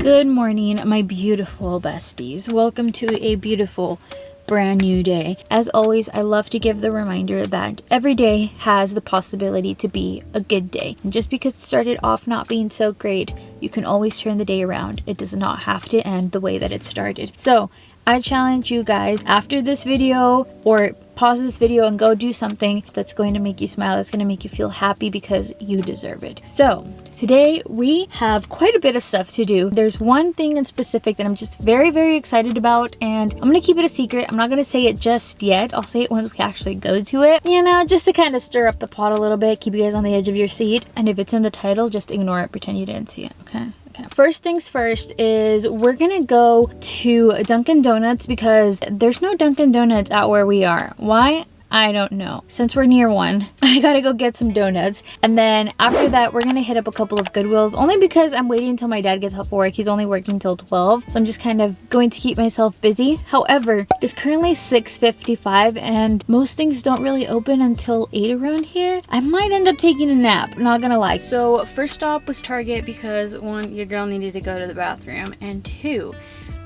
Good morning, my beautiful besties. Welcome to a beautiful brand new day. As always, I love to give the reminder that every day has the possibility to be a good day. And just because it started off not being so great, you can always turn the day around. It does not have to end the way that it started. So I challenge you guys after this video, or pause this video and go do something that's going to make you smile, that's going to make you feel happy, because you deserve it. So today we have quite a bit of stuff to do. There's one thing in specific that I'm just very excited about, and I'm going to keep it a secret. I'm not going to say it just yet. I'll say it once we actually go to it, you know, just to kind of stir up the pot a little bit, keep you guys on the edge of your seat. And if it's in the title, just ignore it, pretend you didn't see it. Okay. First things first is we're gonna go to Dunkin' Donuts because there's no Dunkin' Donuts out where we are. Why? I don't know. Since we're near one, I gotta go get some donuts. And then after that, we're gonna hit up a couple of Goodwills, only because I'm waiting until my dad gets off work. He's only working till 12, so I'm just kind of going to keep myself busy. However, it's currently 6:55 and most things don't really open until 8 around here. I might end up taking a nap, not gonna lie. So first stop was Target because one, your girl needed to go to the bathroom, and two,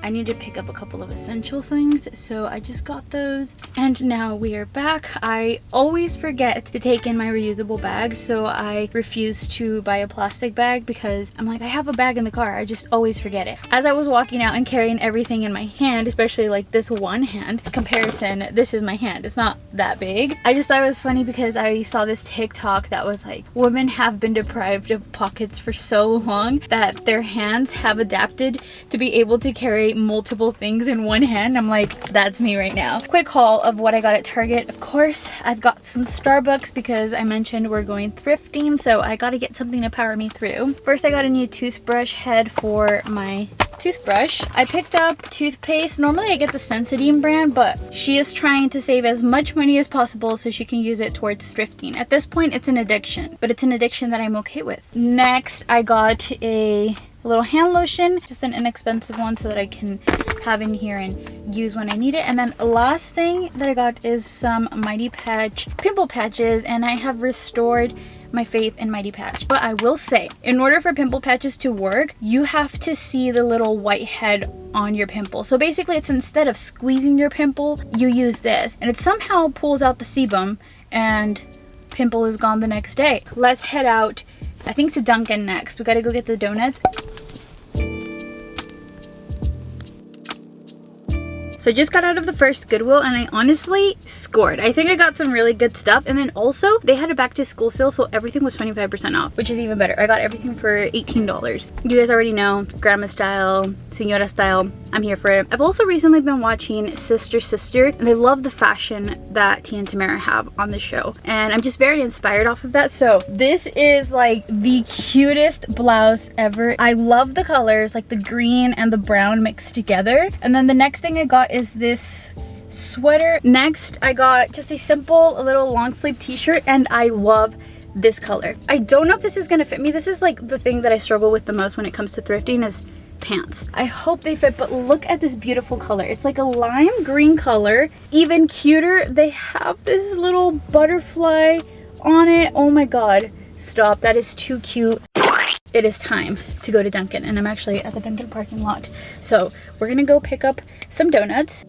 I need to pick up a couple of essential things, so I just got those. And now we are back. I always forget to take in my reusable bags, so I refuse to buy a plastic bag because I'm like, I have a bag in the car. I just always forget it. As I was walking out and carrying everything in my hand, especially like this one hand comparison, this is my hand. It's not that big. I just thought it was funny because I saw this TikTok that was like, women have been deprived of pockets for so long that their hands have adapted to be able to carry multiple things in one hand. I'm like, that's me right now. Quick haul of what I got at Target. Of course, I've got some Starbucks because I mentioned we're going thrifting, so I gotta get something to power me through. First, I got a new toothbrush head for my toothbrush. I picked up toothpaste. Normally I get the Sensitive brand, but she is trying to save as much money as possible so she can use it towards thrifting. At this point, it's an addiction, but it's an addiction that I'm okay with. Next, I got a little hand lotion, just an inexpensive one so that I can have in here and use when I need it. And then last thing that I got is some Mighty Patch pimple patches, and I have restored my faith in Mighty Patch. But I will say, in order for pimple patches to work, you have to see the little white head on your pimple. So basically, it's instead of squeezing your pimple, you use this, and it somehow pulls out the sebum and pimple is gone the next day. Let's head out, I think, to Dunkin' next. We gotta go get the donuts. So I just got out of the first Goodwill and I honestly scored. I think I got some really good stuff. And then also they had a back to school sale, so everything was 25% off, which is even better. I got everything for $18. You guys already know, grandma style, senora style, I'm here for it. I've also recently been watching Sister and I love the fashion that Tia and Tamara have on the show. And I'm just very inspired off of that. So this is like the cutest blouse ever. I love the colors, like the green and the brown mixed together. And then the next thing I got is this sweater. Next, I got just a simple little long sleeve t-shirt, and I love this color. I don't know if this is gonna fit me. This is like the thing that I struggle with the most when it comes to thrifting is pants. I hope they fit, but look at this beautiful color. It's like a lime green color. Even cuter, they have this little butterfly on it. Oh my god, stop, that is too cute. It is time to go to Dunkin', and I'm actually at the Dunkin' parking lot. So we're gonna go pick up some donuts.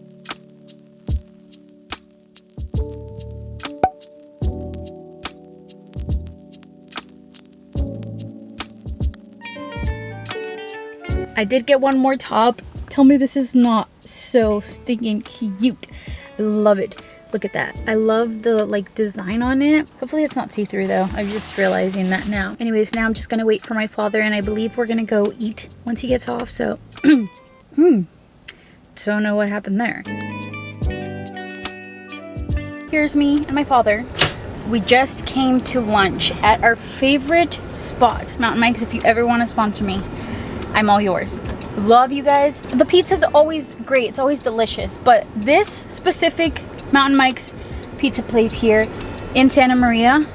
I did get one more top. Tell me this is not so stinking cute. I love it. Look at that. I love the like design on it. Hopefully it's not see-through though. I'm just realizing that now. Anyways, now I'm just gonna wait for my father, and I believe we're gonna go eat once he gets off. So don't know what happened there. Here's me and my father. We just came to lunch at our favorite spot, Mountain Mike's. If you ever want to sponsor me, I'm all yours. Love you guys. The pizza's always great. It's always delicious. But this specific Mountain Mike's pizza place here in Santa Maria,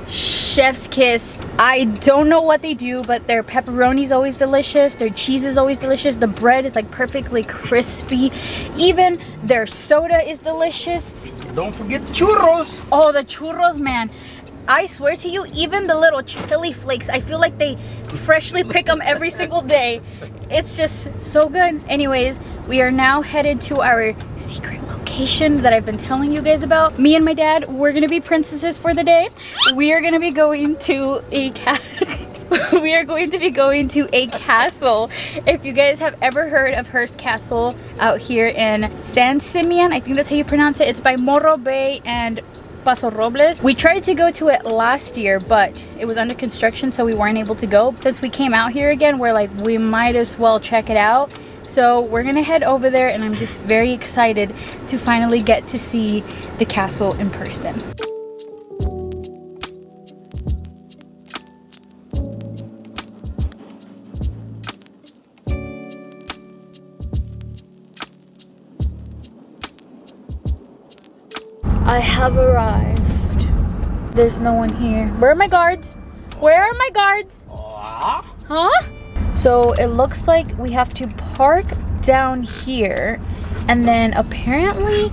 chef's kiss. I don't know what they do, but their pepperoni's always delicious. Their cheese is always delicious. The bread is like perfectly crispy. Even their soda is delicious. Don't forget the churros. Oh, the churros, man. I swear to you, even the little chili flakes, I feel like they freshly pick them every single day. It's just so good. Anyways, we are now headed to our secret location that I've been telling you guys about. Me and my dad, we're gonna be princesses for the day. We are gonna be going to a we are going to be going to a castle. If you guys have ever heard of Hearst Castle out here in San Simeon, I think that's how you pronounce it. It's by Morro Bay and Paso Robles. We tried to go to it last year, but it was under construction, so we weren't able to go. Since we came out here again, we're like, we might as well check it out. So we're gonna head over there, and I'm just very excited to finally get to see the castle in person. I have arrived. There's no one here. Where are my guards? Where are my guards? Huh? So it looks like we have to park down here, and then apparently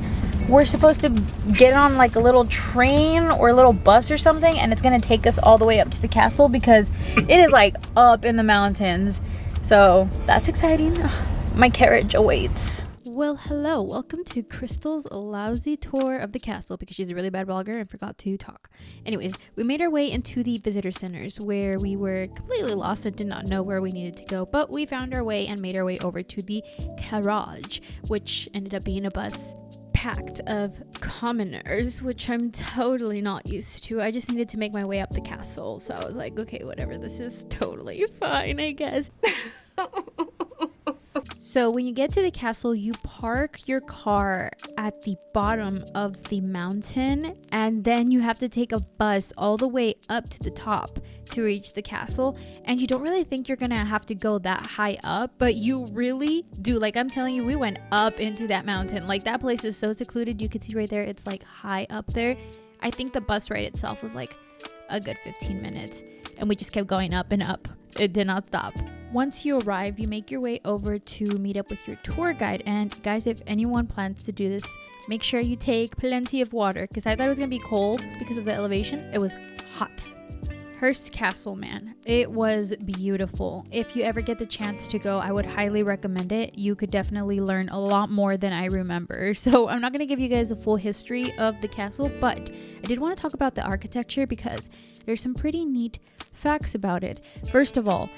we're supposed to get on like a little train or a little bus or something, and it's gonna take us all the way up to the castle because it is like up in the mountains. So that's exciting. My carriage awaits. Well, hello, welcome to Crystal's lousy tour of the castle because she's a really bad blogger and forgot to talk. Anyways, we made our way into the visitor centers where we were completely lost and did not know where we needed to go, but we found our way and made our way over to the carriage, which ended up being a bus packed of commoners, which I'm totally not used to. I just needed to make my way up the castle, so I was like, okay, whatever, this is totally fine, I guess. So when you get to the castle, you park your car at the bottom of the mountain, and then you have to take a bus all the way up to the top to reach the castle. And you don't really think you're gonna have to go that high up, but you really do. Like, I'm telling you, we went up into that mountain. Like, that place is so secluded. You can see right there, it's like high up there. I think the bus ride itself was like a good 15 minutes, and we just kept going up and up. It did not stop. Once you arrive, you make your way over to meet up with your tour guide. And guys, if anyone plans to do this, make sure you take plenty of water, because I thought it was gonna be cold because of the elevation. It was hot. Hearst Castle, man, it was beautiful. If you ever get the chance to go, I would highly recommend it. You could definitely learn a lot more than I remember. So I'm not going to give you guys a full history of the castle, but I did want to talk about the architecture because there's some pretty neat facts about it. First of all,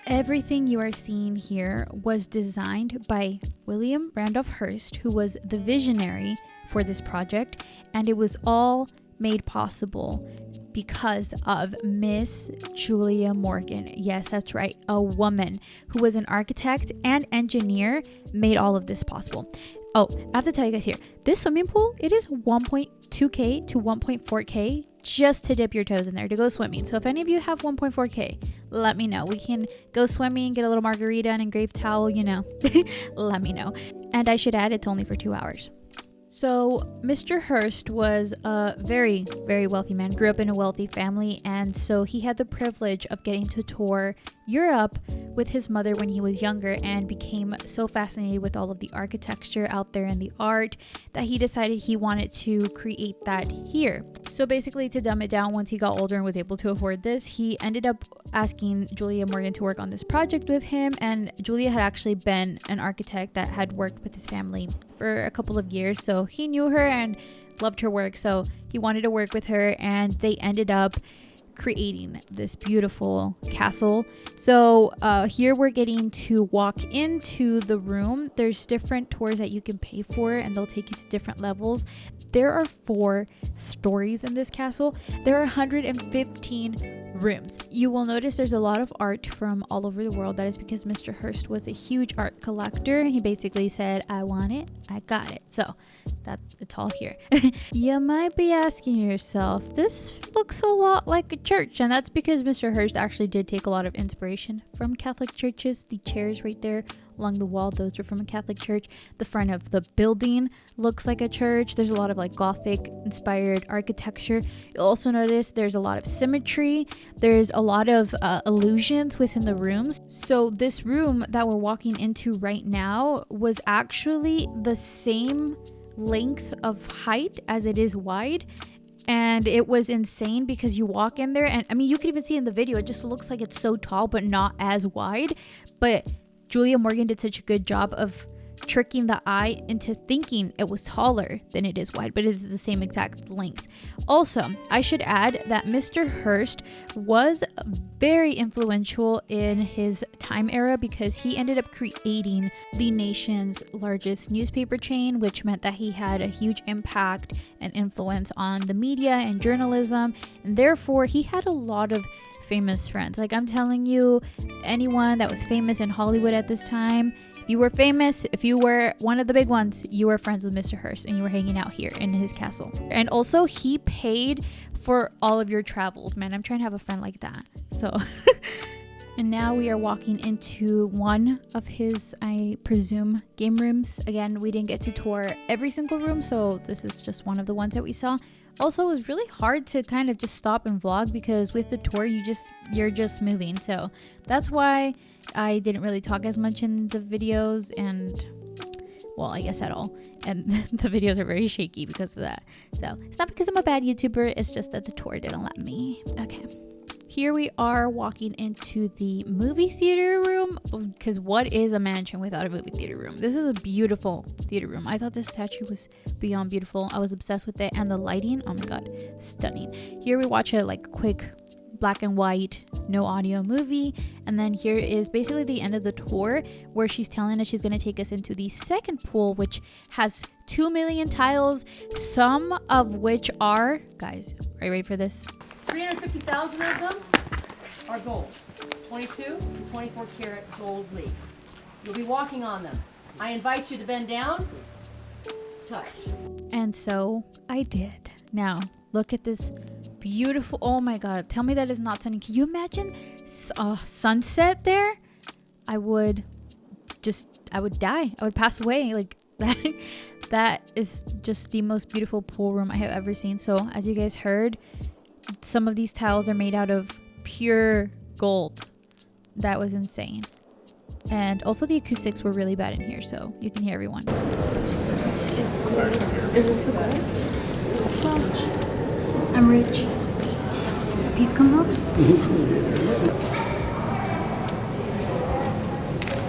everything you are seeing here was designed by William Randolph Hearst, who was the visionary for this project, and it was all made possible because of Miss Julia Morgan. Yes, that's right. A woman who was an architect and engineer made all of this possible. Oh, I have to tell you guys here, this swimming pool, it is 1.2K to 1.4K just to dip your toes in there to go swimming. So if any of you have 1.4K, let me know. We can go swimming, get a little margarita and engraved towel, you know. Let me know. And I should add, it's only for 2 hours. So Mr. Hearst was a very, very wealthy man, grew up in a wealthy family, and so he had the privilege of getting to tour Europe with his mother when he was younger, and became so fascinated with all of the architecture out there and the art that he decided he wanted to create that here. So basically, to dumb it down, once he got older and was able to afford this, he ended up asking Julia Morgan to work on this project with him. And Julia had actually been an architect that had worked with his family for a couple of years, so he knew her and loved her work, so he wanted to work with her, and they ended up creating this beautiful castle. So here we're getting to walk into the room. There's different tours that you can pay for, and they'll take you to different levels. There are 4 stories in this castle. There are 115 rooms. You will notice there's a lot of art from all over the world. That is because Mr. Hearst was a huge art collector. He basically said, I want it, I got it. So it's all here. You might be asking yourself, this looks a lot like a church, and that's because Mr. Hearst actually did take a lot of inspiration from Catholic churches. The chairs right there along the wall, those are from a Catholic church. The front of the building looks like a church. There's a lot of like Gothic inspired architecture. You'll also notice there's a lot of symmetry. There's a lot of illusions within the rooms. So this room that we're walking into right now was actually the same length of height as it is wide, And it was insane because you walk in there and I mean, you can even see in the video, it just looks like it's so tall, but not as wide. But Julia Morgan did such a good job of tricking the eye into thinking it was taller than it is wide, but it is the same exact length. Also, I should add that Mr. Hearst was very influential in his time era because he ended up creating the nation's largest newspaper chain, which meant that he had a huge impact and influence on the media and journalism, and therefore he had a lot of famous friends. Like, I'm telling you, anyone that was famous in Hollywood at this time, if you were famous, if you were one of the big ones, you were friends with Mr. Hearst and you were hanging out here in his castle. And also, he paid for all of your travels. Man, I'm trying to have a friend like that. So, and now we are walking into one of his, I presume, game rooms. Again, we didn't get to tour every single room, so this is just one of the ones that we saw. Also, it was really hard to kind of just stop and vlog because with the tour, you're just moving. So that's why I didn't really talk as much in the videos, and well, I guess at all. And the videos are very shaky because of that. So it's not because I'm a bad YouTuber, it's just that the tour didn't let me. Okay. Here we are walking into the movie theater room, because what is a mansion without a movie theater room? This is a beautiful theater room. I thought this statue was beyond beautiful. I was obsessed with it, and the lighting, oh my god, stunning. Here we watch a like quick black and white, no audio movie, and then here is basically the end of the tour where she's telling us she's going to take us into the second pool, which has 2 million tiles, some of which are, guys, are you ready for this? 350,000 of them are gold. 22 to 24 karat gold leaf. You'll be walking on them. I invite you to bend down, touch. And so I did. Now, look at this beautiful, oh my god, tell me that is not sunny. Can you imagine sunset there? I would die. I would pass away. Like that is just the most beautiful pool room I have ever seen. So as you guys heard, some of these tiles are made out of pure gold. That was insane. And also the acoustics were really bad in here, so you can hear everyone. This is gold. Is this the gold? Touch. I'm rich. A piece comes off?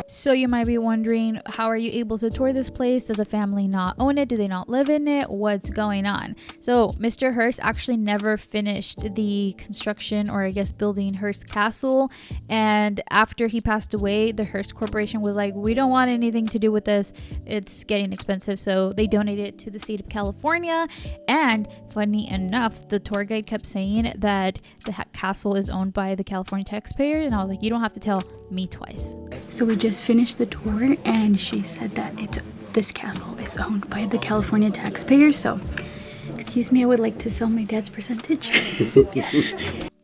So you might be wondering, how are you able to tour this place? Does the family not own it? Do they not live in it? What's going on? So Mr. Hearst actually never finished the construction, or I guess building Hearst Castle. And after he passed away, the Hearst Corporation was like, we don't want anything to do with this. It's getting expensive. So they donated it to the state of California. And funny enough, the tour guide kept saying that the castle is owned by the California taxpayer. And I was like, you don't have to tell me twice. So we just finished the tour, and she said that this castle is owned by the California taxpayer. So, excuse me, I would like to sell my dad's percentage.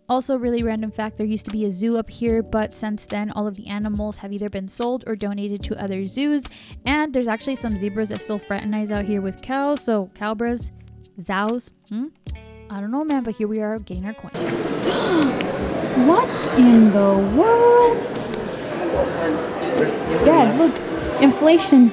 Also, really random fact, there used to be a zoo up here, but since then all of the animals have either been sold or donated to other zoos. And there's actually some zebras that still fraternize out here with cows. So cowbras, zows, I don't know, man, but here we are getting our coin. What in the world? Dad, look, inflation.